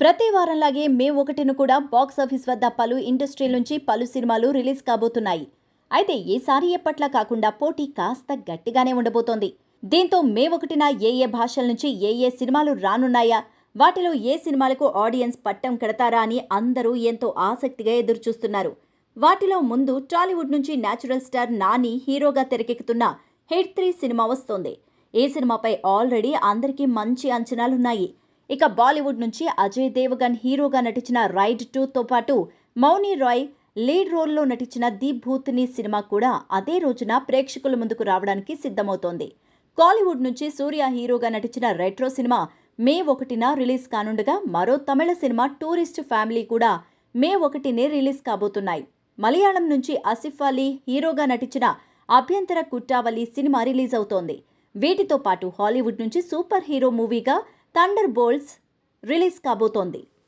ప్రతి వారంలాగే మే 1న కూడా బాక్సాఫీస్ వద్ద పలు ఇండస్ట్రీల నుంచి పలు సినిమాలు రిలీజ్ కాబోతున్నాయి. అయితే ఈసారి ఎప్పట్లా కాకుండా పోటీ కాస్త గట్టిగానే ఉండబోతోంది. దీంతో మే 1న ఏ భాషల నుంచి ఏ సినిమాలు రానున్నాయా, వాటిలో ఏ సినిమాలకు ఆడియన్స్ పట్టం కడతారా అని అందరూ ఎంతో ఆసక్తిగా ఎదురుచూస్తున్నారు. వాటిలో ముందు టాలీవుడ్ నుంచి న్యాచురల్ స్టార్ నాని హీరోగా తెరకెక్కుతున్న హిట్ 3 సినిమా వస్తోంది. ఈ సినిమాపై ఆల్రెడీ అందరికీ మంచి అంచనాలున్నాయి. ఇక బాలీవుడ్ నుంచి అజయ్ దేవగన్ హీరోగా నటించిన రైడ్ 2తో పాటు మౌని రాయ్ లీడ్ రోల్లో నటించిన ది భూత్ని సినిమా కూడా అదే రోజున ప్రేక్షకుల ముందుకు రావడానికి సిద్ధమవుతోంది. కాలీవుడ్ నుంచి సూర్య హీరోగా నటించిన రెట్రో సినిమా మే 1న రిలీజ్ కానుండగా మరో తమిళ సినిమా టూరిస్ట్ ఫ్యామిలీ కూడా మే 1నే రిలీజ్ కాబోతున్నాయి. మలయాళం నుంచి ఆసిఫ్ అలీ హీరోగా నటించిన అభ్యంతర కుట్టావలి సినిమా రిలీజ్ అవుతోంది. వీటితో పాటు హాలీవుడ్ నుంచి సూపర్ హీరో మూవీగా థండర్ బోల్ట్స్ రిలీజ్ కాబోతోంది.